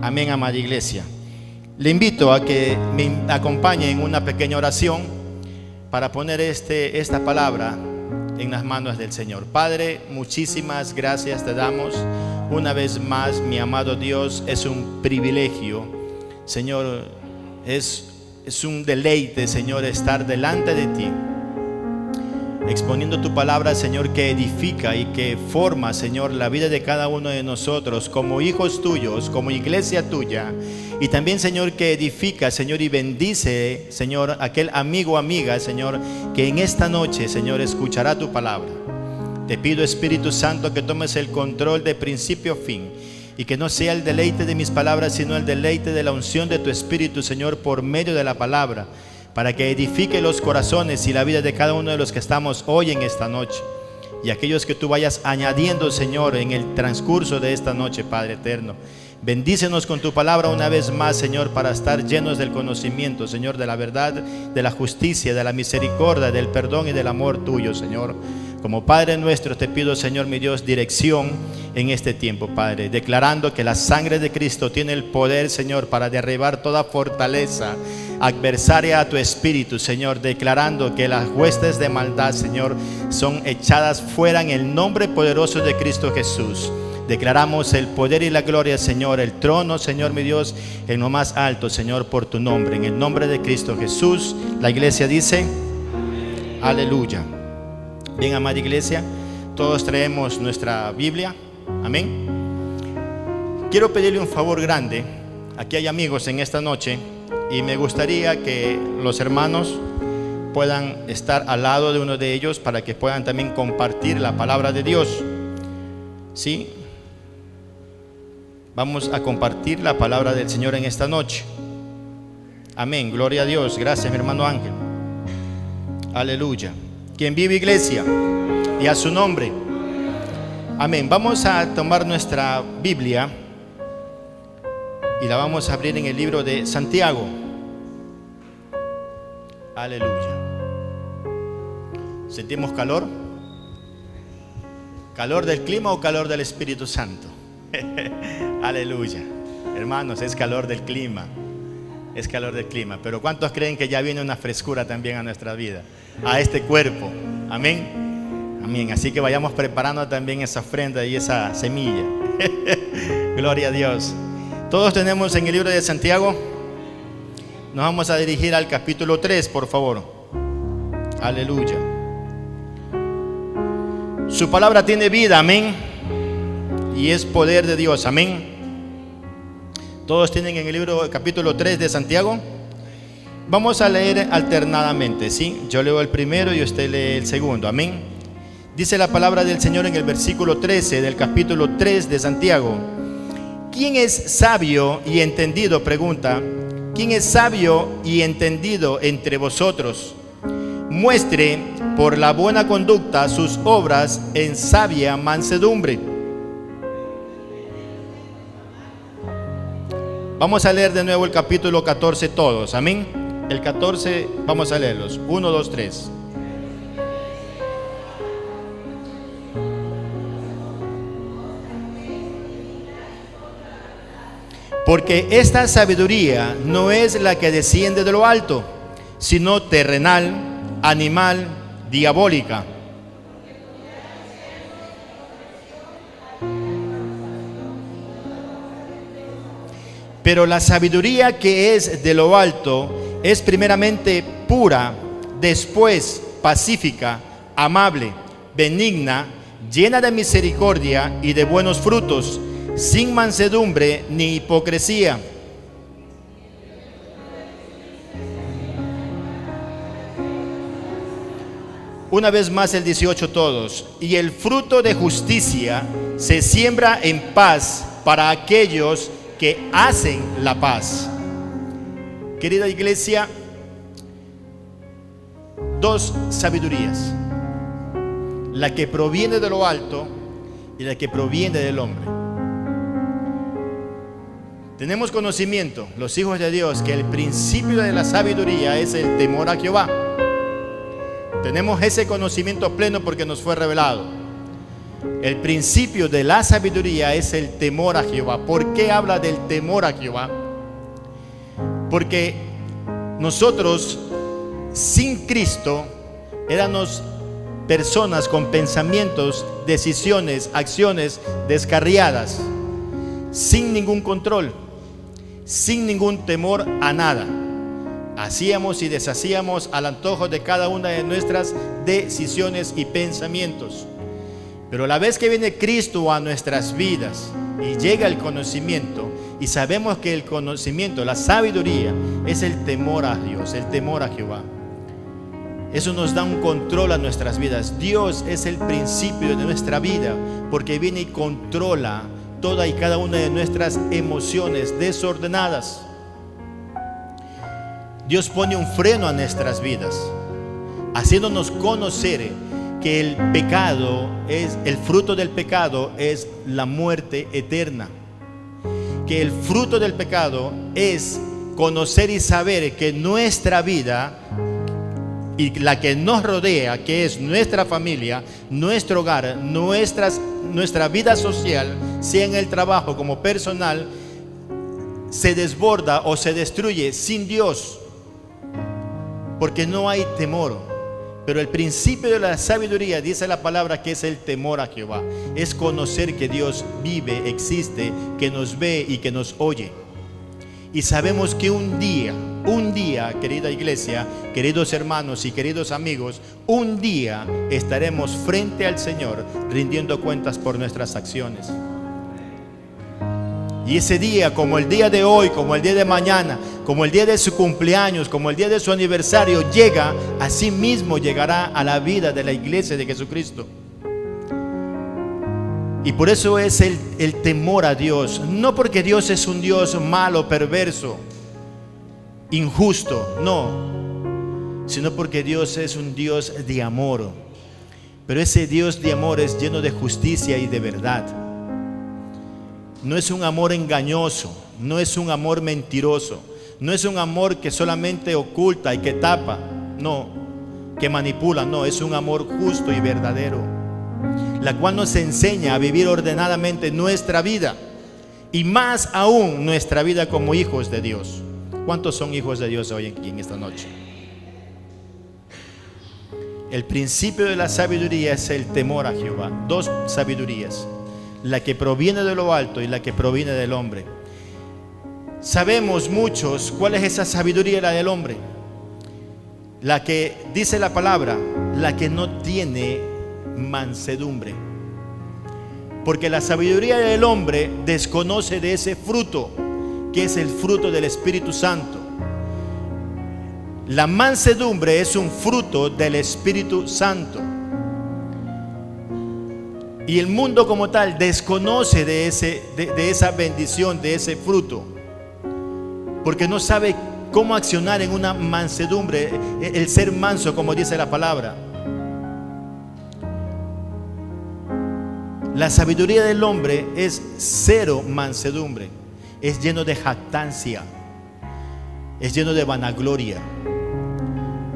Amén, amada iglesia. Le invito a que me acompañe en una pequeña oración para poner esta palabra en las manos del Señor. Padre, muchísimas gracias te damos una vez más, mi amado Dios. Es un privilegio, Señor, es un deleite, Señor, estar delante de ti, exponiendo tu palabra, Señor, que edifica y que forma, Señor, la vida de cada uno de nosotros como hijos tuyos, como iglesia tuya. Y también, Señor, que edifica, Señor, y bendice, Señor, aquel amigo o amiga, Señor, que en esta noche, Señor, escuchará tu palabra. Te pido, Espíritu Santo, que tomes el control de principio a fin, y que no sea el deleite de mis palabras, sino el deleite de la unción de tu Espíritu, Señor, por medio de la palabra, para que edifique los corazones y la vida de cada uno de los que estamos hoy en esta noche, y aquellos que tú vayas añadiendo, Señor, en el transcurso de esta noche, Padre eterno. Bendícenos con tu palabra una vez más, Señor, para estar llenos del conocimiento, Señor, de la verdad, de la justicia, de la misericordia, del perdón y del amor tuyo, Señor. Como Padre nuestro te pido, Señor mi Dios, dirección en este tiempo, Padre, declarando que la sangre de Cristo tiene el poder, Señor, para derribar toda fortaleza adversaria a tu espíritu, Señor, declarando que las huestes de maldad, Señor, son echadas fuera en el nombre poderoso de Cristo Jesús. Declaramos el poder y la gloria, Señor, el trono, Señor mi Dios, en lo más alto, Señor, por tu nombre, en el nombre de Cristo Jesús. La iglesia dice, aleluya. Bien, amada iglesia, todos traemos nuestra Biblia, amén. Quiero pedirle un favor grande. Aquí hay amigos en esta noche y me gustaría que los hermanos puedan estar al lado de uno de ellos para que puedan también compartir la palabra de Dios. ¿Sí? Vamos a compartir la palabra del Señor en esta noche. Amén, gloria a Dios. Gracias, mi hermano Ángel. Aleluya. Quien vive, iglesia, y a su nombre. Amén. Vamos a tomar nuestra Biblia y la vamos a abrir en el libro de Santiago. Aleluya. ¿Sentimos calor? ¿Calor del clima o calor del Espíritu Santo? Aleluya. Hermanos, es calor del clima. Es calor del clima. Pero ¿cuántos creen que ya viene una frescura también a nuestra vida, a este cuerpo? Amén. Amén. Así que vayamos preparando también esa ofrenda y esa semilla. Gloria a Dios. Todos tenemos en el libro de Santiago. Nos vamos a dirigir al capítulo 3, por favor. Aleluya. Su palabra tiene vida, amén, y es poder de Dios, amén. Todos tienen en el libro capítulo 3 de Santiago. Vamos a leer alternadamente, ¿sí? Yo leo el primero y usted lee el segundo, amén. Dice la palabra del Señor en el versículo 13 del capítulo 3 de Santiago. ¿Quién es sabio y entendido? Pregunta. ¿Quién es sabio y entendido entre vosotros? Muestre por la buena conducta sus obras en sabia mansedumbre. Vamos a leer de nuevo el capítulo 14 todos, amén. El 14 vamos a leerlos, 1, 2, 3. Porque esta sabiduría no es la que desciende de lo alto, sino terrenal, animal, diabólica. Pero la sabiduría que es de lo alto es primeramente pura, después pacífica, amable, benigna, llena de misericordia y de buenos frutos, sin mansedumbre ni hipocresía. Una vez más el 18 todos. Y el fruto de justicia se siembra en paz para aquellos que hacen la paz. Querida iglesia, dos sabidurías: la que proviene de lo alto y la que proviene del hombre. Tenemos conocimiento, los hijos de Dios, que el principio de la sabiduría es el temor a Jehová. Tenemos ese conocimiento pleno porque nos fue revelado. El principio de la sabiduría es el temor a Jehová. ¿Por qué habla del temor a Jehová? Porque nosotros, sin Cristo, éramos personas con pensamientos, decisiones, acciones descarriadas, sin ningún control, sin ningún temor a nada. Hacíamos y deshacíamos al antojo de cada una de nuestras decisiones y pensamientos. Pero la vez que viene Cristo a nuestras vidas y llega el conocimiento, y sabemos que el conocimiento, la sabiduría, es el temor a Dios, el temor a Jehová. Eso nos da un control a nuestras vidas. Dios es el principio de nuestra vida, porque viene y controla toda y cada una de nuestras emociones desordenadas. Dios pone un freno a nuestras vidas, haciéndonos conocer que el pecado el fruto del pecado es la muerte eterna. Que el fruto del pecado es conocer y saber que nuestra vida y la que nos rodea, que es nuestra familia, nuestro hogar, nuestra vida social, sea en el trabajo como personal, se desborda o se destruye sin Dios, porque no hay temor. Pero el principio de la sabiduría, dice la palabra, que es el temor a Jehová. Es conocer que Dios vive, existe, que nos ve y que nos oye. Y sabemos que un día, querida iglesia, queridos hermanos y queridos amigos, un día estaremos frente al Señor rindiendo cuentas por nuestras acciones. Y ese día, como el día de hoy, como el día de mañana, como el día de su cumpleaños, como el día de su aniversario, llega, así mismo llegará a la vida de la iglesia de Jesucristo. Y por eso es el temor a Dios. No porque Dios es un Dios malo, perverso, injusto, no, sino porque Dios es un Dios de amor. Pero ese Dios de amor es lleno de justicia y de verdad. No es un amor engañoso, no es un amor mentiroso, no es un amor que solamente oculta y que tapa, no, que manipula, no, es un amor justo y verdadero, la cual nos enseña a vivir ordenadamente nuestra vida, y más aún nuestra vida como hijos de Dios. ¿Cuántos son hijos de Dios hoy aquí en esta noche? El principio de la sabiduría es el temor a Jehová. Dos sabidurías: la que proviene de lo alto y la que proviene del hombre. Sabemos muchos cuál es esa sabiduría, la del hombre. La que dice la palabra, la que no tiene mansedumbre. Porque la sabiduría del hombre desconoce de ese fruto, que es el fruto del Espíritu Santo. La mansedumbre es un fruto del Espíritu Santo. Y el mundo como tal desconoce de esa bendición, de ese fruto, porque no sabe cómo accionar en una mansedumbre, el ser manso, como dice la palabra. La sabiduría del hombre es cero mansedumbre, es lleno de jactancia, es lleno de vanagloria,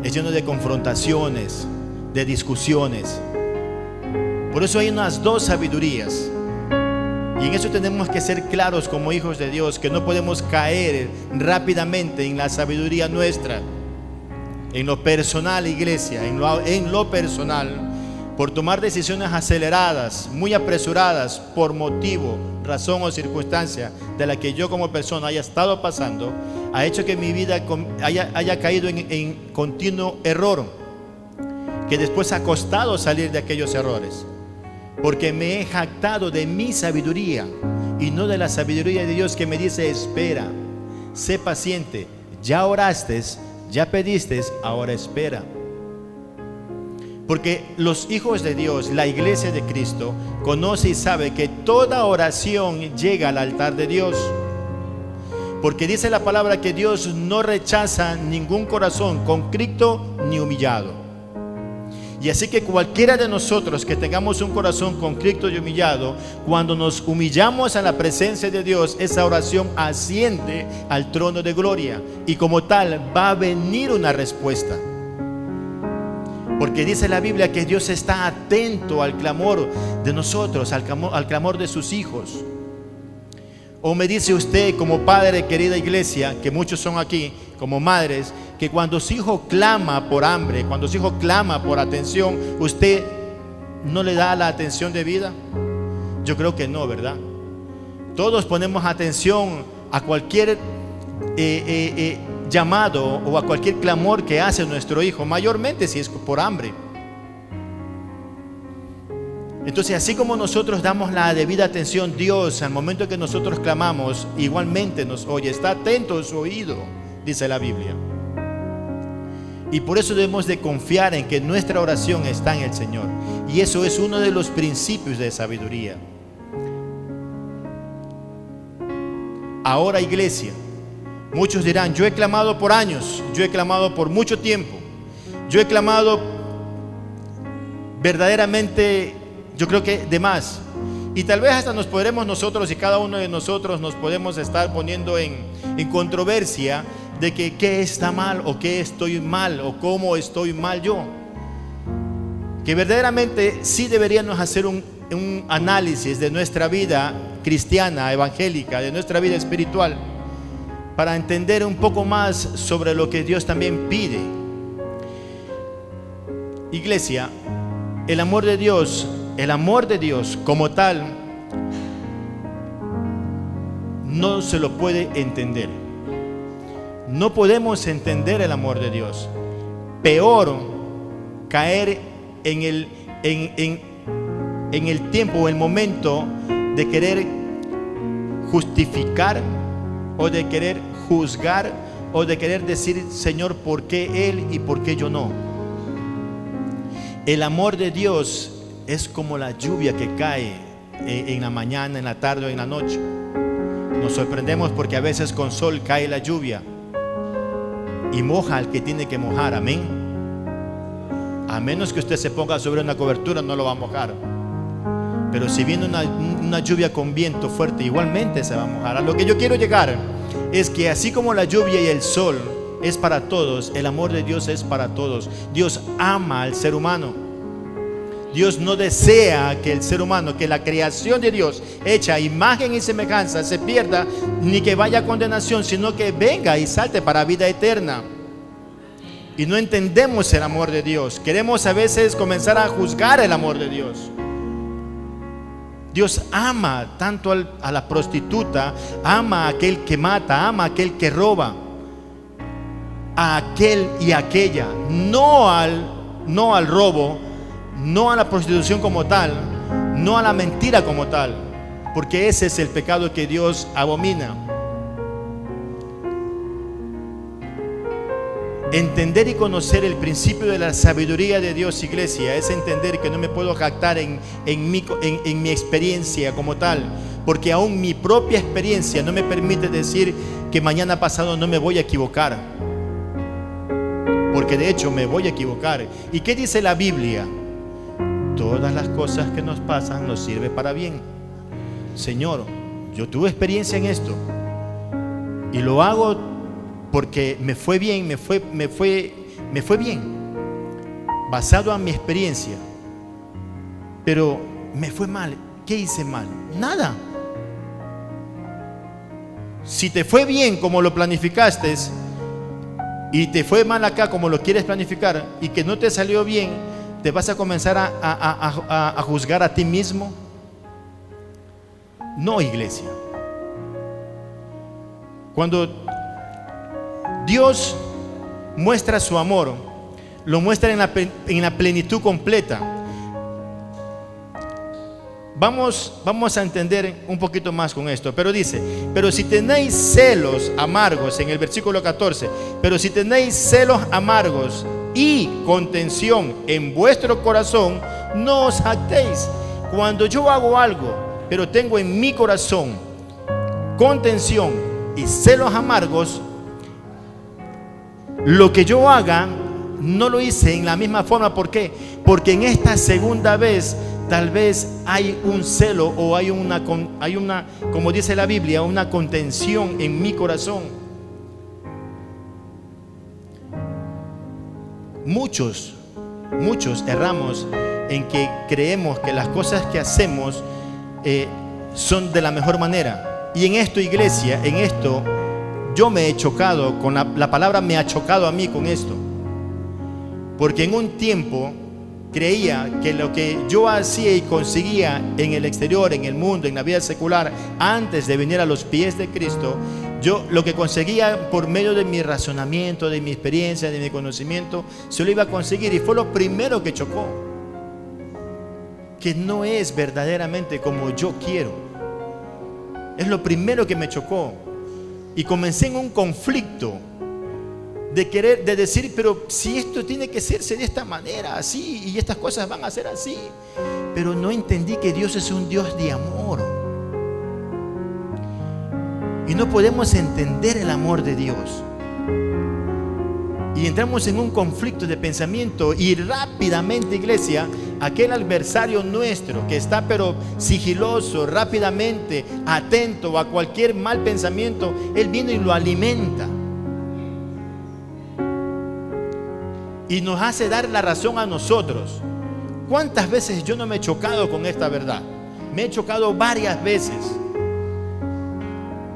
es lleno de confrontaciones, de discusiones. Por eso hay unas dos sabidurías, y en eso tenemos que ser claros como hijos de Dios, que no podemos caer rápidamente en la sabiduría nuestra, en lo personal, iglesia, en lo personal, por tomar decisiones aceleradas, muy apresuradas, por motivo, razón o circunstancia de la que yo como persona haya estado pasando, ha hecho que mi vida haya caído en continuo error, que después ha costado salir de aquellos errores. Porque me he jactado de mi sabiduría y no de la sabiduría de Dios, que me dice: espera, sé paciente, ya oraste, ya pediste, ahora espera. Porque los hijos de Dios, la iglesia de Cristo, conoce y sabe que toda oración llega al altar de Dios. Porque dice la palabra que Dios no rechaza ningún corazón contrito ni humillado. Y así que cualquiera de nosotros que tengamos un corazón contrito y humillado, cuando nos humillamos a la presencia de Dios, esa oración asciende al trono de gloria, y como tal va a venir una respuesta. Porque dice la Biblia que Dios está atento al clamor de nosotros, al clamor de sus hijos. O me dice usted, como padre, querida iglesia, que muchos son aquí, como madres, que cuando su hijo clama por hambre, cuando su hijo clama por atención, ¿usted no le da la atención debida? Yo creo que no, ¿verdad? Todos ponemos atención a cualquier llamado o a cualquier clamor que hace nuestro hijo, mayormente si es por hambre. Entonces, así como nosotros damos la debida atención, Dios, al momento que nosotros clamamos, igualmente nos oye, está atento a su oído, dice la Biblia. Y por eso debemos de confiar en que nuestra oración está en el Señor. Y eso es uno de los principios de sabiduría. Ahora, iglesia, muchos dirán, yo he clamado por años, yo he clamado por mucho tiempo, yo he clamado verdaderamente, yo creo que de más. Y tal vez hasta nos podremos nosotros y cada uno de nosotros nos podemos estar poniendo en controversia de que qué está mal o qué estoy mal o cómo estoy mal yo. Que verdaderamente sí deberíamos hacer un análisis de nuestra vida cristiana, evangélica, de nuestra vida espiritual, para entender un poco más sobre lo que Dios también pide. Iglesia, el amor de Dios como tal, no se lo puede entender. No podemos entender el amor de Dios. Peor, caer en el tiempo o el momento de querer justificar o de querer juzgar o de querer decir, Señor, ¿por qué Él y por qué yo no? El amor de Dios es como la lluvia que cae en la mañana, en la tarde o en la noche. Nos sorprendemos porque a veces con sol cae la lluvia y moja al que tiene que mojar, amén. A menos que usted se ponga sobre una cobertura, no lo va a mojar. Pero si viene una lluvia con viento fuerte, igualmente se va a mojar. A lo que yo quiero llegar es que así como la lluvia y el sol es para todos, el amor de Dios es para todos. Dios ama al ser humano. Dios no desea que el ser humano, que la creación de Dios, hecha a imagen y semejanza, se pierda, ni que vaya a condenación, sino que venga y salte para vida eterna. Y no entendemos el amor de Dios. Queremos a veces comenzar a juzgar el amor de Dios. Dios ama tanto a la prostituta, ama a aquel que mata, ama a aquel que roba, a aquel y aquella, no al robo, no a la prostitución como tal, no a la mentira como tal, porque ese es el pecado que Dios abomina. Entender y conocer el principio de la sabiduría de Dios, iglesia, es entender que no me puedo jactar en mi experiencia como tal, porque aún mi propia experiencia no me permite decir que mañana pasado no me voy a equivocar, porque de hecho me voy a equivocar. ¿Y qué dice la Biblia? Todas las cosas que nos pasan nos sirven para bien. Señor, yo tuve experiencia en esto y lo hago porque me fue bien, me fue bien, basado en mi experiencia. Pero me fue mal. ¿Qué hice mal? Nada. Si te fue bien como lo planificaste y te fue mal acá como lo quieres planificar y que no te salió bien, ¿te vas a comenzar a juzgar a ti mismo? No, iglesia. Cuando Dios muestra su amor, lo muestra en la plenitud completa. Vamos a entender un poquito más con esto. Pero dice, pero si tenéis celos amargos, en el versículo 14, pero si tenéis celos amargos y contención en vuestro corazón, no os jactéis. Cuando yo hago algo, pero tengo en mi corazón contención y celos amargos, lo que yo haga no lo hice en la misma forma. ¿Por qué? Porque en esta segunda vez tal vez hay un celo o hay una, como dice la Biblia, una contención en mi corazón. Muchos muchos erramos en que creemos que las cosas que hacemos son de la mejor manera. Y en esto, iglesia, en esto yo me he chocado con la palabra, me ha chocado a mí con esto, porque en un tiempo creía que lo que yo hacía y conseguía en el exterior, en el mundo, en la vida secular, antes de venir a los pies de Cristo, yo lo que conseguía por medio de mi razonamiento, de mi experiencia, de mi conocimiento, se lo iba a conseguir. Y fue lo primero que chocó, que no es verdaderamente como yo quiero. Es lo primero que me chocó. Y comencé en un conflicto de decir, pero si esto tiene que hacerse de esta manera, así, y estas cosas van a ser así. Pero no entendí que Dios es un Dios de amor. Y no podemos entender el amor de Dios. Y entramos en un conflicto de pensamiento, y rápidamente, iglesia, aquel adversario nuestro que está pero sigiloso, rápidamente atento a cualquier mal pensamiento, él viene y lo alimenta. Y nos hace dar la razón a nosotros. ¿Cuántas veces yo no me he chocado con esta verdad? Me he chocado varias veces.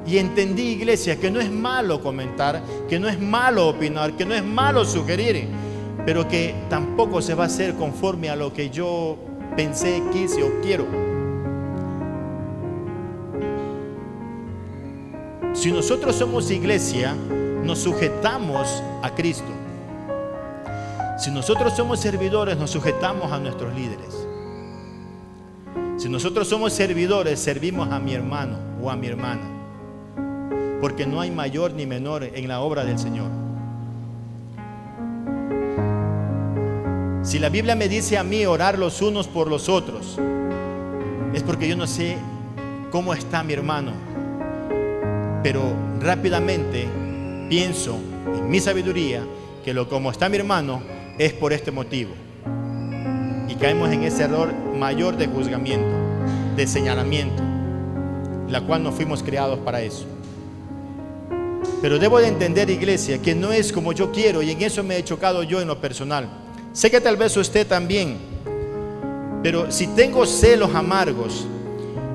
Y entendí, iglesia, que no es malo comentar, que no es malo opinar, que no es malo sugerir, pero que tampoco se va a hacer conforme a lo que yo pensé, quise o quiero. Si nosotros somos iglesia, nos sujetamos a Cristo. Si nosotros somos servidores, nos sujetamos a nuestros líderes. Si nosotros somos servidores, servimos a mi hermano o a mi hermana, porque no hay mayor ni menor en la obra del Señor. Si la Biblia me dice a mí orar los unos por los otros, es porque yo no sé cómo está mi hermano, pero rápidamente pienso en mi sabiduría que como está mi hermano es por este motivo, y caemos en ese error mayor de juzgamiento, de señalamiento, la cual no fuimos creados para eso. Pero debo de entender, iglesia, que no es como yo quiero, y en eso me he chocado yo en lo personal. Sé que tal vez usted también, pero si tengo celos amargos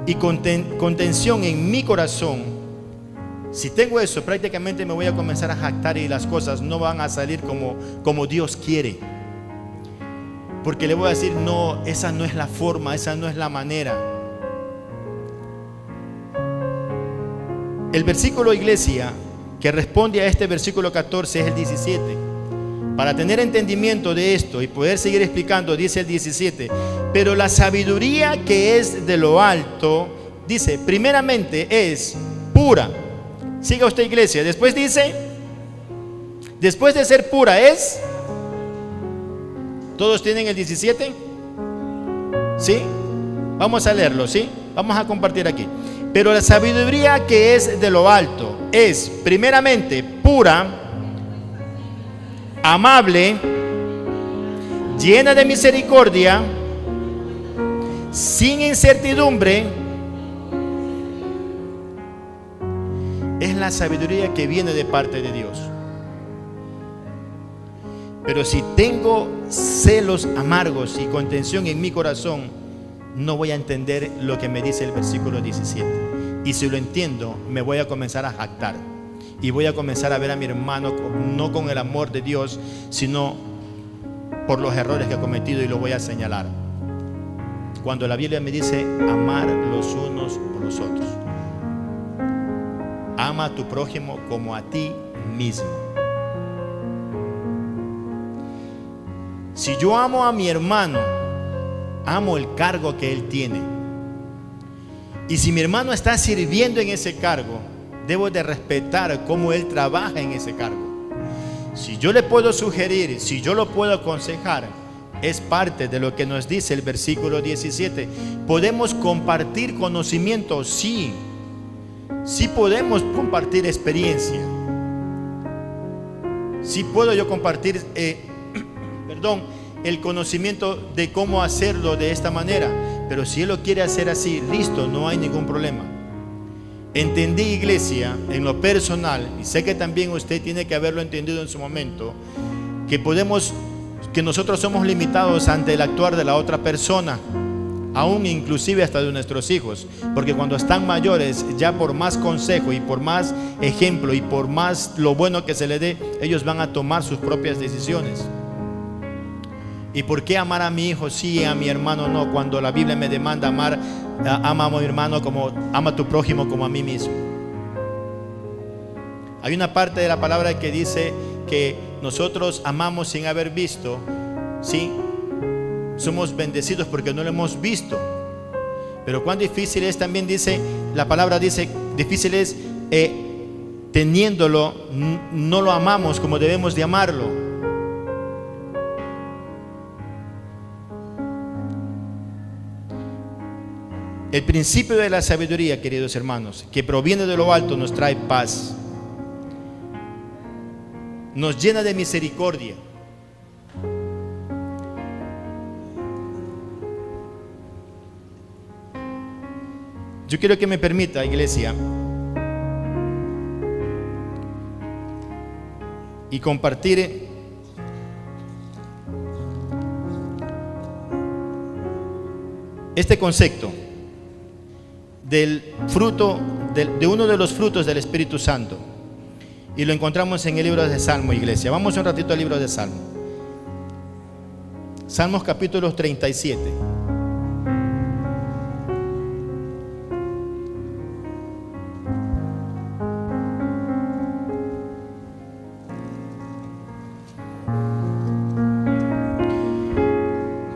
y contención en mi corazón, si tengo eso, prácticamente me voy a comenzar a jactar y las cosas no van a salir como Dios quiere. Porque le voy a decir, no, esa no es la forma, esa no es la manera. El versículo, iglesia, que responde a este versículo 14 es el 17. Para tener entendimiento de esto y poder seguir explicando, dice el 17: pero la sabiduría que es de lo alto, dice, primeramente es pura. Siga usted, iglesia. Después dice, después de ser pura es... ¿Todos tienen el 17? ¿Sí? Vamos a leerlo, ¿sí? Vamos a compartir aquí. Pero la sabiduría que es de lo alto es primeramente pura, amable, llena de misericordia, sin incertidumbre. Es la sabiduría que viene de parte de Dios. Pero si tengo celos amargos y contención en mi corazón, no voy a entender lo que me dice el versículo 17. Y si lo entiendo, me voy a comenzar a jactar. Y voy a comenzar a ver a mi hermano no con el amor de Dios, sino por los errores que ha cometido, y lo voy a señalar. Cuando la Biblia me dice amar los unos por los otros. Ama a tu prójimo como a ti mismo. Si yo amo a mi hermano, amo el cargo que él tiene. Y si mi hermano está sirviendo en ese cargo, debo de respetar cómo él trabaja en ese cargo. Si yo le puedo sugerir, si yo lo puedo aconsejar, es parte de lo que nos dice el versículo 17. ¿Podemos compartir conocimiento? Sí. Sí podemos compartir experiencia. Sí puedo yo compartir el conocimiento de cómo hacerlo de esta manera. Pero si él lo quiere hacer así, listo, no hay ningún problema. Entendí, iglesia, en lo personal, y sé que también usted tiene que haberlo entendido en su momento, que podemos que nosotros somos limitados ante el actuar de la otra persona, aún inclusive hasta de nuestros hijos, porque cuando están mayores, ya por más consejo y por más ejemplo y por más lo bueno que se les dé, ellos van a tomar sus propias decisiones. ¿Y por qué amar a mi hijo sí y a mi hermano no? Cuando la Biblia me demanda amar, ama a mi hermano como ama a tu prójimo como a mí mismo. Hay una parte de la palabra que dice que nosotros amamos sin haber visto, ¿sí? Somos bendecidos porque no lo hemos visto. Pero cuán difícil es, también dice, la palabra dice, difícil es teniéndolo, no lo amamos como debemos de amarlo. El principio de la sabiduría, queridos hermanos, que proviene de lo alto, nos trae paz, nos llena de misericordia. Yo quiero que me permita, iglesia, y compartir este concepto del fruto, de uno de los frutos del Espíritu Santo, y lo encontramos en el libro de Salmo, iglesia. Vamos un ratito al libro de Salmo. Salmos capítulo 37.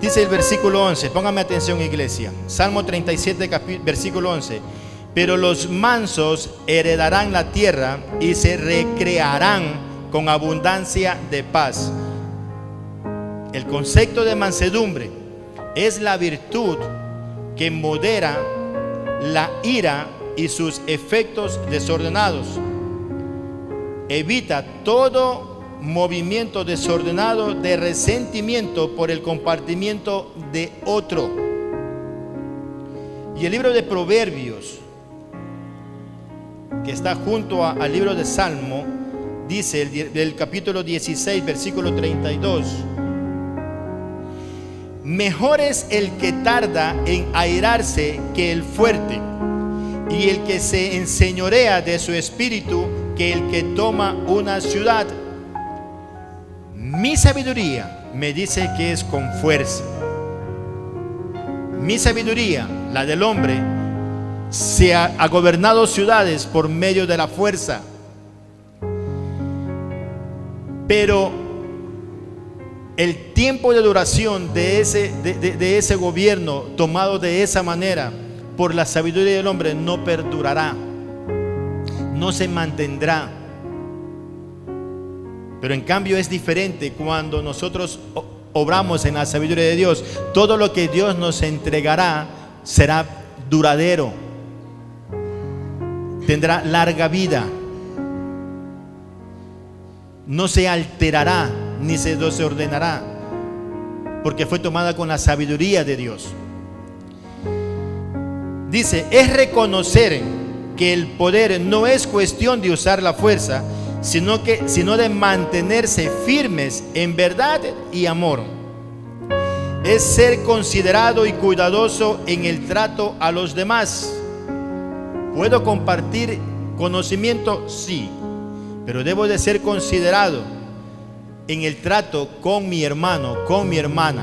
Dice el versículo 11, póngame atención, iglesia. Salmo 37, versículo 11. Pero los mansos heredarán la tierra y se recrearán con abundancia de paz. El concepto de mansedumbre es la virtud que modera la ira y sus efectos desordenados. Evita todo movimiento desordenado de resentimiento por el compartimiento de otro. Y el libro de Proverbios, que está junto al libro de Salmo, dice del capítulo 16, versículo 32: mejor es el que tarda en airarse que el fuerte, y el que se enseñorea de su espíritu que el que toma una ciudad. Mi sabiduría me dice que es con fuerza. Mi sabiduría, la del hombre, se ha gobernado ciudades por medio de la fuerza. Pero el tiempo de duración de ese gobierno tomado de esa manera por la sabiduría del hombre no perdurará, no se mantendrá. Pero en cambio es diferente cuando nosotros obramos en la sabiduría de Dios. Todo lo que Dios nos entregará será duradero, tendrá larga vida, no se alterará ni se desordenará, porque fue tomada con la sabiduría de Dios. Dice, es reconocer que el poder no es cuestión de usar la fuerza, sino de mantenerse firmes en verdad y amor. Es ser considerado y cuidadoso en el trato a los demás. ¿Puedo compartir conocimiento? Sí, pero debo de ser considerado en el trato con mi hermano, con mi hermana,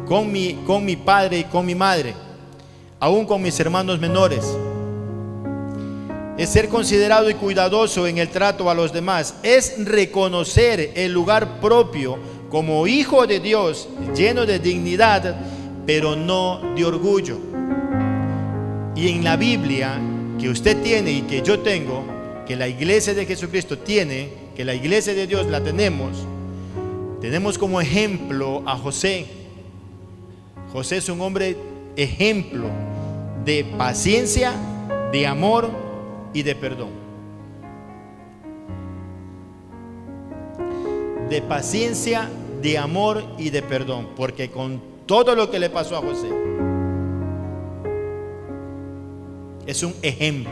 con mi padre y con mi madre, aún con mis hermanos menores. Es ser considerado y cuidadoso en el trato a los demás. Es reconocer el lugar propio como hijo de Dios, lleno de dignidad, pero no de orgullo. Y en la Biblia que usted tiene y que yo tengo, que la iglesia de Jesucristo tiene, que la iglesia de Dios la tenemos como ejemplo a José. José es un hombre ejemplo de paciencia, de amor y de perdón. De paciencia, de amor y de perdón, porque con todo lo que le pasó a José, es un ejemplo.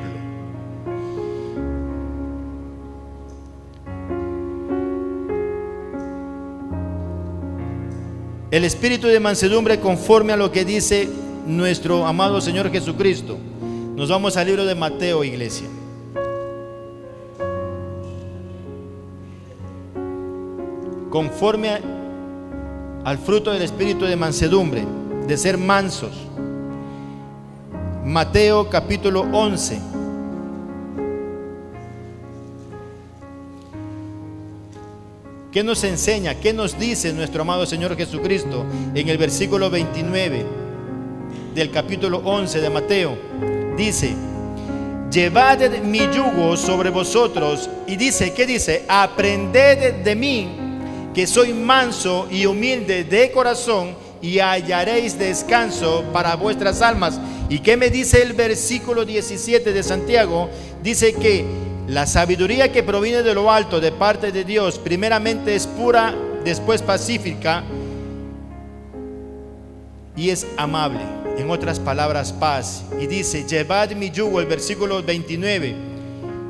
El espíritu de mansedumbre conforme a lo que dice nuestro amado Señor Jesucristo. Nos vamos al libro de Mateo, iglesia. Conforme al fruto del espíritu de mansedumbre, de ser mansos. Mateo capítulo 11. ¿Qué nos enseña? ¿Qué nos dice nuestro amado Señor Jesucristo en el versículo 29 del capítulo 11 de Mateo? Dice: llevad mi yugo sobre vosotros. Y dice, ¿qué dice? Aprended de mí, que soy manso y humilde de corazón, y hallaréis descanso para vuestras almas. ¿Y qué me dice el versículo 17 de Santiago? Dice que la sabiduría que proviene de lo alto, de parte de Dios, primeramente es pura, después pacífica y es amable. En otras palabras, paz. Y dice: llevad mi yugo, el versículo 29,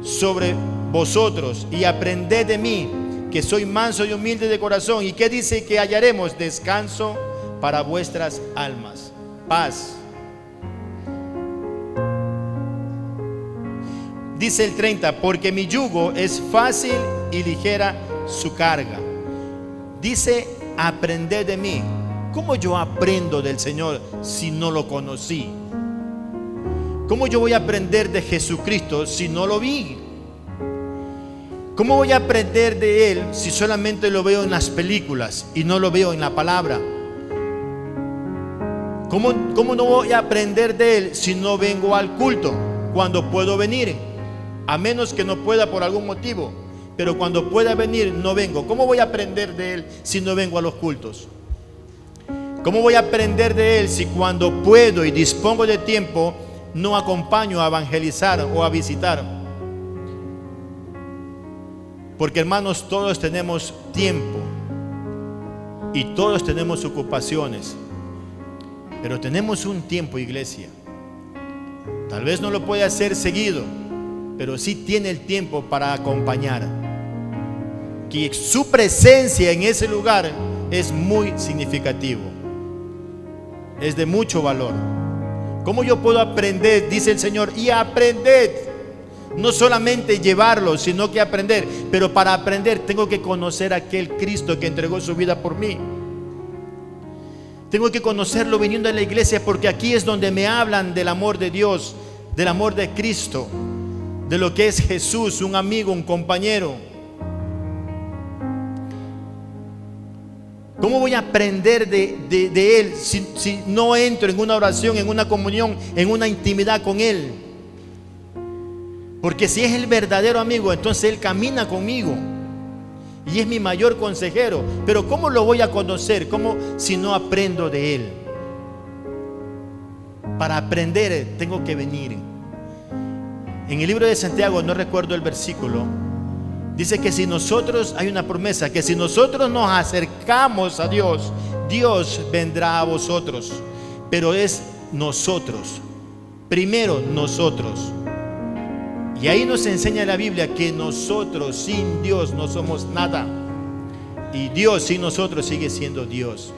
sobre vosotros y aprended de mí, que soy manso y humilde de corazón. ¿Y qué dice? Que hallaremos descanso para vuestras almas. Paz. Dice el 30, porque mi yugo es fácil y ligera su carga. Dice: aprended de mí. ¿Cómo yo aprendo del Señor si no lo conocí? ¿Cómo yo voy a aprender de Jesucristo si no lo vi? ¿Cómo voy a aprender de Él si solamente lo veo en las películas y no lo veo en la palabra? ¿Cómo no voy a aprender de Él si no vengo al culto cuando puedo venir? A menos que no pueda por algún motivo, pero cuando pueda venir no vengo. ¿Cómo voy a aprender de Él si no vengo a los cultos? ¿Cómo voy a aprender de Él si cuando puedo y dispongo de tiempo no acompaño a evangelizar o a visitar? Porque, hermanos, todos tenemos tiempo y todos tenemos ocupaciones, pero tenemos un tiempo, iglesia. Tal vez no lo puede hacer seguido, pero sí tiene el tiempo para acompañar. Que su presencia en ese lugar es muy significativo, es de mucho valor. ¿Cómo yo puedo aprender? Dice el Señor: y aprended. No solamente llevarlo, sino que aprender. Pero para aprender tengo que conocer a aquel Cristo que entregó su vida por mí. Tengo que conocerlo viniendo a la iglesia, porque aquí es donde me hablan del amor de Dios, del amor de Cristo, de lo que es Jesús, un amigo, un compañero. ¿Cómo voy a aprender de Él si no entro en una oración, en una comunión, en una intimidad con Él? Porque si es el verdadero amigo, entonces Él camina conmigo y es mi mayor consejero. Pero ¿cómo lo voy a conocer? ¿Cómo si no aprendo de Él? Para aprender tengo que venir. En el libro de Santiago, no recuerdo el versículo, dice que si nosotros, hay una promesa, que si nosotros nos acercamos a Dios, Dios vendrá a vosotros. Pero es nosotros, primero nosotros. Y ahí nos enseña la Biblia que nosotros sin Dios no somos nada, y Dios sin nosotros sigue siendo Dios.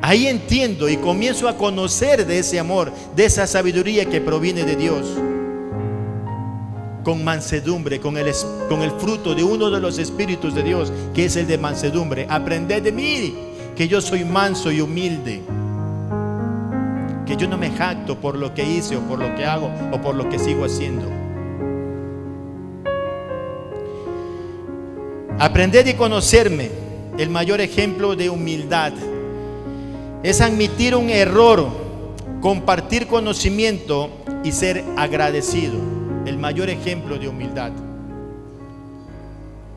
Ahí entiendo y comienzo a conocer de ese amor, de esa sabiduría que proviene de Dios. Con mansedumbre, con el fruto de uno de los espíritus de Dios, que es el de mansedumbre. Aprended de mí, que yo soy manso y humilde, que yo no me jacto por lo que hice o por lo que hago o por lo que sigo haciendo. Aprended y conocerme. El mayor ejemplo de humildad es admitir un error, compartir conocimiento y ser agradecido. El mayor ejemplo de humildad.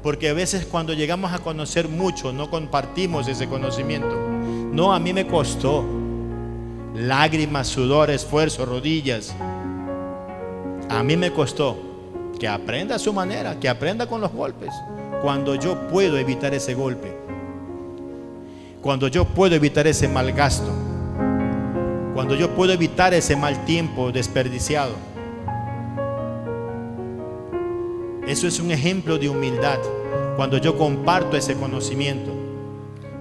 Porque a veces cuando llegamos a conocer mucho no compartimos ese conocimiento. No, a mí me costó lágrimas, sudor, esfuerzo, rodillas. A mí me costó. Que aprenda a su manera, que aprenda con los golpes. Cuando yo puedo evitar ese golpe, cuando yo puedo evitar ese mal gasto, cuando yo puedo evitar ese mal tiempo desperdiciado. Eso es un ejemplo de humildad. cuando yo comparto ese conocimiento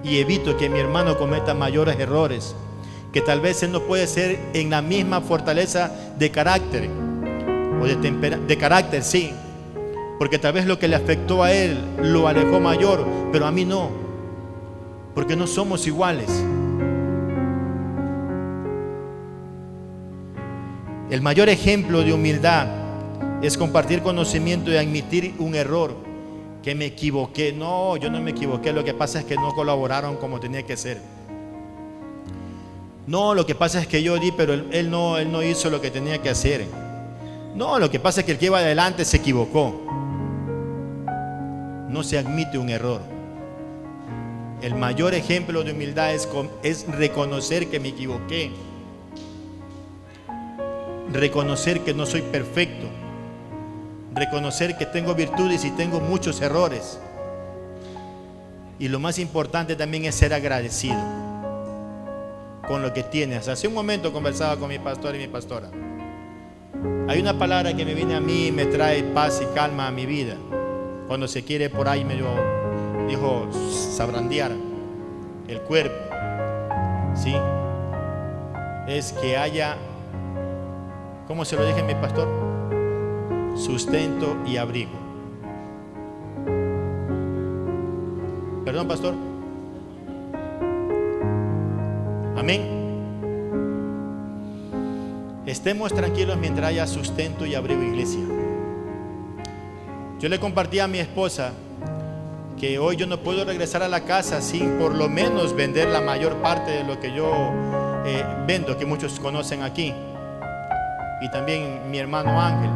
y evito que mi hermano cometa mayores errores, que tal vez él no puede ser en la misma fortaleza de carácter o de carácter, sí, porque tal vez lo que le afectó a él lo alejó mayor, pero a mí no, porque no somos iguales. El mayor ejemplo de humildad es compartir conocimiento y admitir un error, que me equivoqué. No, yo no me equivoqué, lo que pasa es que no colaboraron como tenía que ser. No, lo que pasa es que yo di, pero él no hizo lo que tenía que hacer. No, lo que pasa es que el que iba adelante se equivocó. No se admite un error. El mayor ejemplo de humildad es reconocer que me equivoqué. Reconocer que no soy perfecto. Reconocer que tengo virtudes y tengo muchos errores. Y lo más importante también es ser agradecido con lo que tienes. Hace un momento conversaba con mi pastor y mi pastora. Hay una palabra que me viene a mí y me trae paz y calma a mi vida. Cuando se quiere por ahí medio, dijo, sabrandear el cuerpo, ¿sí? Es que haya, ¿cómo se lo dije a mi pastor? Sustento y abrigo. Perdón, pastor. Amén. Estemos tranquilos mientras haya sustento y abrigo, iglesia. Yo le compartí a mi esposa que hoy yo no puedo regresar a la casa sin por lo menos vender la mayor parte de lo que yo vendo, que muchos conocen aquí. Y también mi hermano Ángel.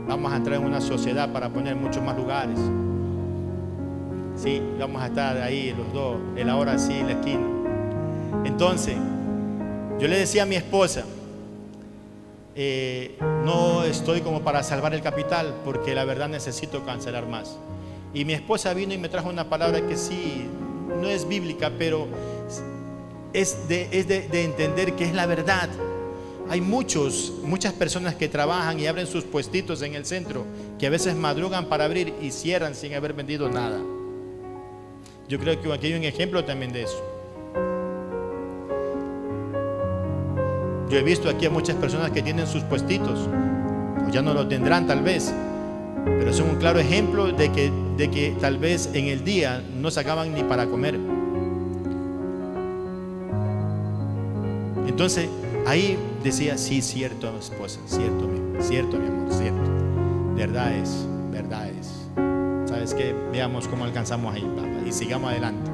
Vamos a entrar en una sociedad para poner muchos más lugares. Sí, vamos a estar ahí los dos, el ahora sí, en la esquina. Entonces, yo le decía a mi esposa, no estoy como para salvar el capital, porque la verdad necesito cancelar más. Y mi esposa vino y me trajo una palabra que sí, no es bíblica, pero es de entender que es la verdad. Hay muchas personas que trabajan y abren sus puestitos en el centro, que a veces madrugan para abrir y cierran sin haber vendido nada. Yo creo que aquí hay un ejemplo también de eso. Yo he visto aquí a muchas personas que tienen sus puestitos, pues ya no lo tendrán tal vez, pero son un claro ejemplo de que tal vez en el día no sacaban ni para comer. Entonces ahí decía, sí, cierto, esposa, cierto, mi amor, cierto. Verdad es. ¿Sabes qué? Veamos cómo alcanzamos ahí, papá, y sigamos adelante.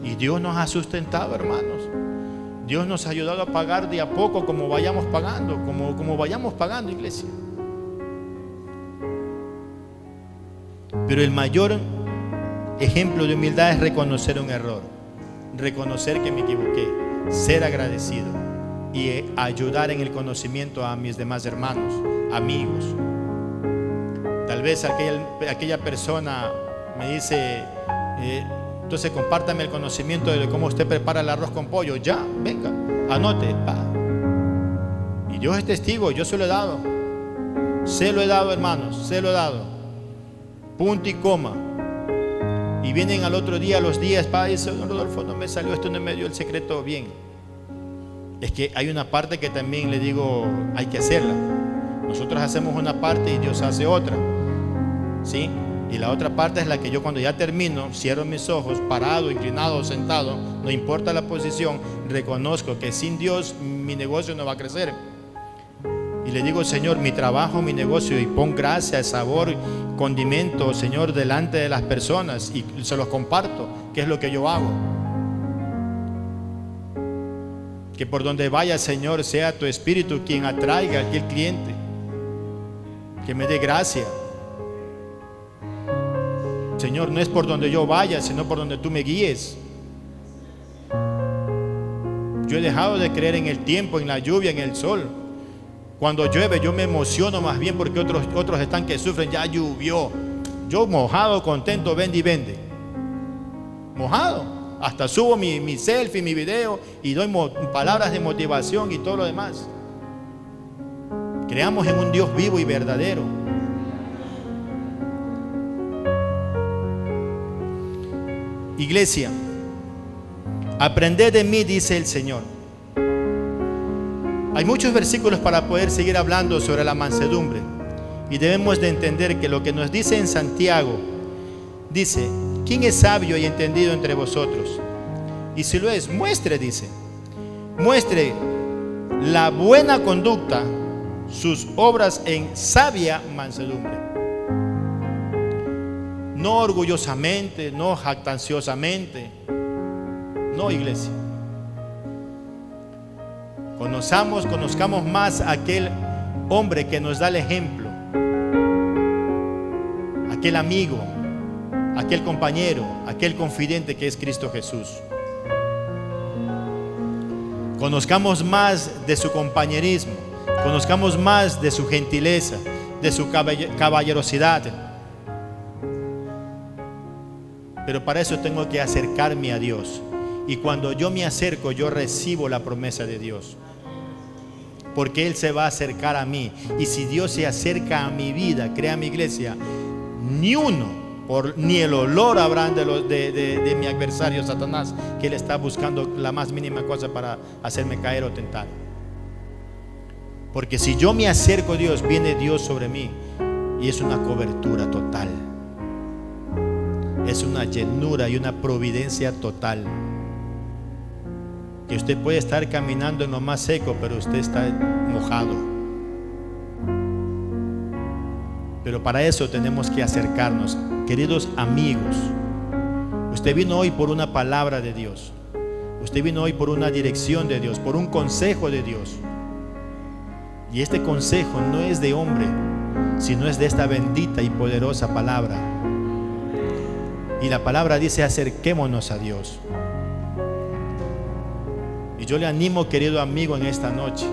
Y Dios nos ha sustentado, hermanos. Dios nos ha ayudado a pagar de a poco como vayamos pagando, como vayamos pagando, iglesia. Pero el mayor ejemplo de humildad es reconocer un error, reconocer que me equivoqué, ser agradecido y ayudar en el conocimiento a mis demás hermanos, amigos. Tal vez aquella persona me dice, entonces compártame el conocimiento de cómo usted prepara el arroz con pollo. Ya, venga, anote. Y Dios es testigo, yo se lo he dado. Se lo he dado, hermanos, se lo he dado. Punto y coma. Y vienen al otro día, los días, dice, don Rodolfo, no me salió esto, no me dio el secreto bien. Es que hay una parte que también le digo, hay que hacerla. Nosotros hacemos una parte y Dios hace otra, ¿sí? Y la otra parte es la que yo cuando ya termino, cierro mis ojos, parado, inclinado, sentado, no importa la posición, reconozco que sin Dios mi negocio no va a crecer. Y le digo, Señor, mi trabajo, mi negocio, y pon gracia, sabor, condimento, Señor, delante de las personas y se los comparto, que es lo que yo hago. Que por donde vaya, Señor, sea tu espíritu quien atraiga a aquel cliente, que me dé gracia. Señor, no es por donde yo vaya, sino por donde tú me guíes. Yo he dejado de creer en el tiempo, en la lluvia, en el sol. Cuando llueve yo me emociono más bien porque otros están que sufren, ya llovió. Yo mojado, contento, vende y vende. Mojado. Hasta subo mi selfie, mi video y doy palabras de motivación y todo lo demás. Creamos en un Dios vivo y verdadero. Iglesia, aprended de mí, dice el Señor. Hay muchos versículos para poder seguir hablando sobre la mansedumbre, y debemos de entender que lo que nos dice en Santiago, dice: ¿quién es sabio y entendido entre vosotros? Y si lo es, muestre, dice, muestre la buena conducta, sus obras en sabia mansedumbre. No orgullosamente, no jactanciosamente. No, iglesia. Conozcamos más a aquel hombre que nos da el ejemplo, aquel amigo, aquel compañero, aquel confidente que es Cristo Jesús. Conozcamos más de su compañerismo, conozcamos más de su gentileza, de su caballerosidad. Pero para eso tengo que acercarme a Dios. Y cuando yo me acerco, yo recibo la promesa de Dios, porque Él se va a acercar a mí. Y si Dios se acerca a mi vida, crea mi iglesia, ni el olor habrán de mi adversario Satanás, que él está buscando la más mínima cosa para hacerme caer o tentar. Porque si yo me acerco a Dios, viene Dios sobre mí, y es una cobertura total, es una llenura y una providencia total. Que usted puede estar caminando en lo más seco, pero usted está mojado. Pero para eso tenemos que acercarnos. Queridos amigos, usted vino hoy por una palabra de Dios. Usted vino hoy por una dirección de Dios, por un consejo de Dios. Y este consejo no es de hombre, sino es de esta bendita y poderosa palabra. Y la palabra dice: acerquémonos a Dios. Y yo le animo, querido amigo, en esta noche.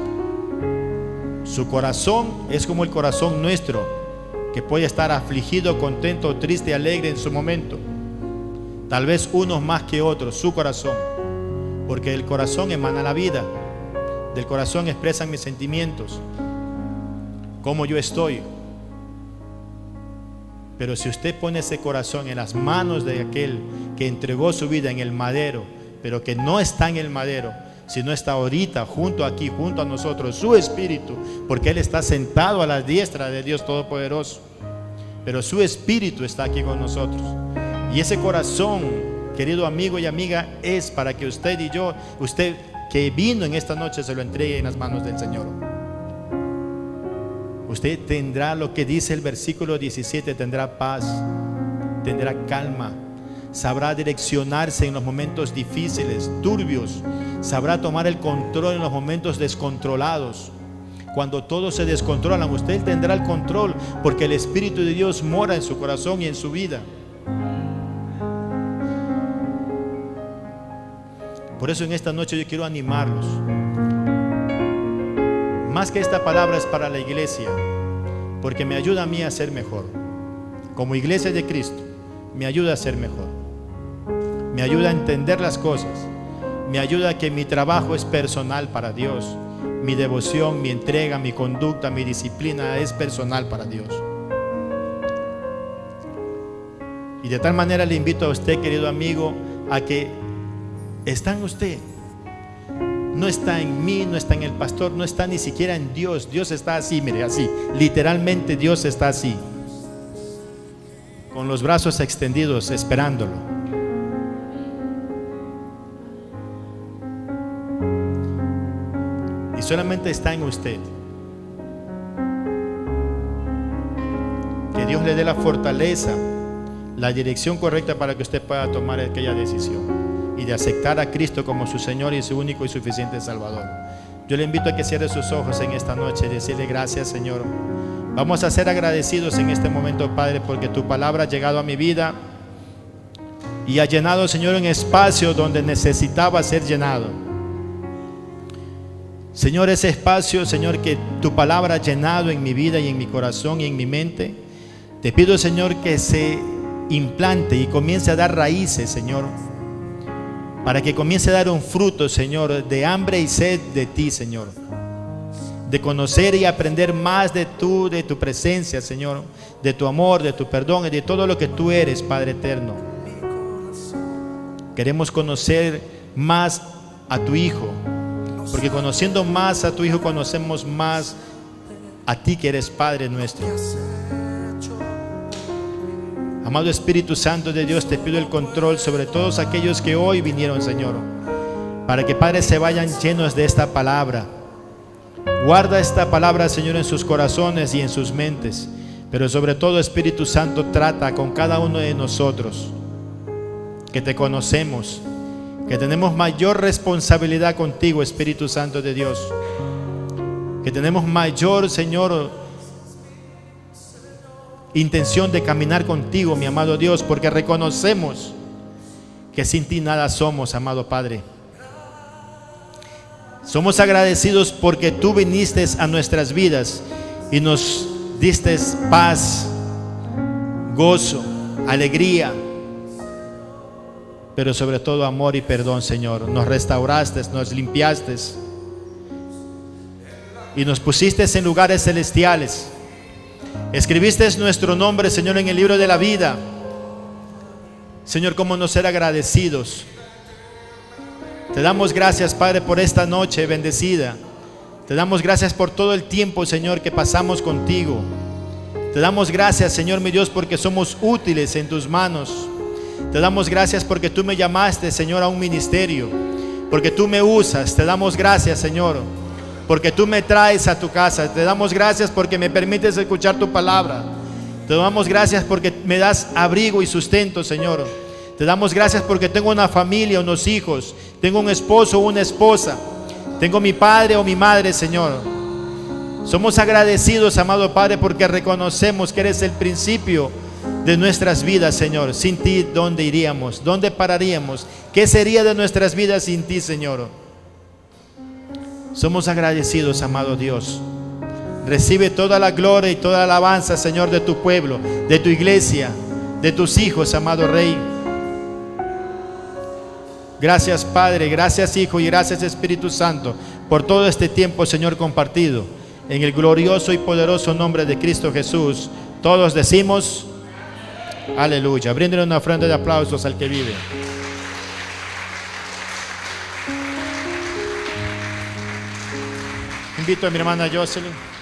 Su corazón es como el corazón nuestro, que puede estar afligido, contento, triste, alegre en su momento. Tal vez unos más que otros, su corazón, porque del corazón emana la vida, del corazón expresan mis sentimientos, cómo yo estoy. Pero si usted pone ese corazón en las manos de aquel que entregó su vida en el madero, pero que no está en el madero, sino está ahorita junto a nosotros, su espíritu, porque Él está sentado a la diestra de Dios Todopoderoso, pero su espíritu está aquí con nosotros. Y ese corazón, querido amigo y amiga, es para que usted y yo, usted que vino en esta noche, se lo entregue en las manos del Señor. Usted tendrá lo que dice el versículo 17, tendrá paz, tendrá calma, sabrá direccionarse en los momentos difíciles, turbios, sabrá tomar el control en los momentos descontrolados. Cuando todos se descontrolan, usted tendrá el control, porque el Espíritu de Dios mora en su corazón y en su vida. Por eso en esta noche yo quiero animarlos. Más que esta palabra es para la iglesia, porque me ayuda a mí a ser mejor. Como iglesia de Cristo, me ayuda a ser mejor. Me ayuda a entender las cosas. Me ayuda a que mi trabajo es personal para Dios. Mi devoción, mi entrega, mi conducta, mi disciplina es personal para Dios. Y de tal manera le invito a usted, querido amigo, a que está en usted. No está en mí, no está en el pastor, no está ni siquiera en Dios. Dios está así, mire, así. Literalmente Dios está así, con los brazos extendidos, esperándolo. Y solamente está en usted. Que Dios le dé la fortaleza, la dirección correcta para que usted pueda tomar aquella decisión y de aceptar a Cristo como su Señor y su único y suficiente Salvador. Yo le invito a que cierre sus ojos en esta noche y decirle: gracias, Señor. Vamos a ser agradecidos en este momento, Padre, porque tu palabra ha llegado a mi vida y ha llenado, Señor, un espacio donde necesitaba ser llenado. Señor, ese espacio, Señor, que tu palabra ha llenado en mi vida y en mi corazón y en mi mente, te pido, Señor, que se implante y comience a dar raíces, Señor, para que comience a dar un fruto, Señor, de hambre y sed de ti, Señor, de conocer y aprender más de tu presencia, Señor, de tu amor, de tu perdón y de todo lo que tú eres, Padre eterno. Queremos conocer más a tu Hijo, porque conociendo más a tu Hijo, conocemos más a ti que eres Padre nuestro. Amado Espíritu Santo de Dios, te pido el control sobre todos aquellos que hoy vinieron, Señor, para que, Padre, se vayan llenos de esta palabra. Guarda esta palabra, Señor, en sus corazones y en sus mentes, pero sobre todo, Espíritu Santo, trata con cada uno de nosotros, que te conocemos, que tenemos mayor responsabilidad contigo, Espíritu Santo de Dios, que tenemos mayor, Señor, intención de caminar contigo, mi amado Dios, porque reconocemos que sin ti nada somos, amado Padre. Somos agradecidos porque tú viniste a nuestras vidas y nos diste paz, gozo, alegría, pero sobre todo amor y perdón, Señor. Nos restauraste, nos limpiaste y nos pusiste en lugares celestiales. Escribiste nuestro nombre, Señor, en el libro de la vida. Señor, cómo no ser agradecidos. Te damos gracias, Padre, por esta noche bendecida. Te damos gracias por todo el tiempo, Señor, que pasamos contigo. Te damos gracias, Señor, mi Dios, porque somos útiles en tus manos. Te damos gracias porque tú me llamaste, Señor, a un ministerio, porque tú me usas. Te damos gracias, Señor, porque tú me traes a tu casa. Te damos gracias porque me permites escuchar tu palabra. Te damos gracias porque me das abrigo y sustento, Señor. Te damos gracias porque tengo una familia, unos hijos, tengo un esposo o una esposa, tengo mi padre o mi madre, Señor. Somos agradecidos, amado Padre, porque reconocemos que eres el principio de nuestras vidas, Señor. Sin ti, ¿dónde iríamos? ¿Dónde pararíamos? ¿Qué sería de nuestras vidas sin ti, Señor? Somos agradecidos, amado Dios. Recibe toda la gloria y toda la alabanza, Señor, de tu pueblo, de tu iglesia, de tus hijos, amado Rey. Gracias, Padre, gracias, Hijo, y gracias, Espíritu Santo, por todo este tiempo, Señor, compartido. En el glorioso y poderoso nombre de Cristo Jesús, todos decimos aleluya. Bríndele una ofrenda de aplausos al que vive. Invito a mi hermana Jocelyn.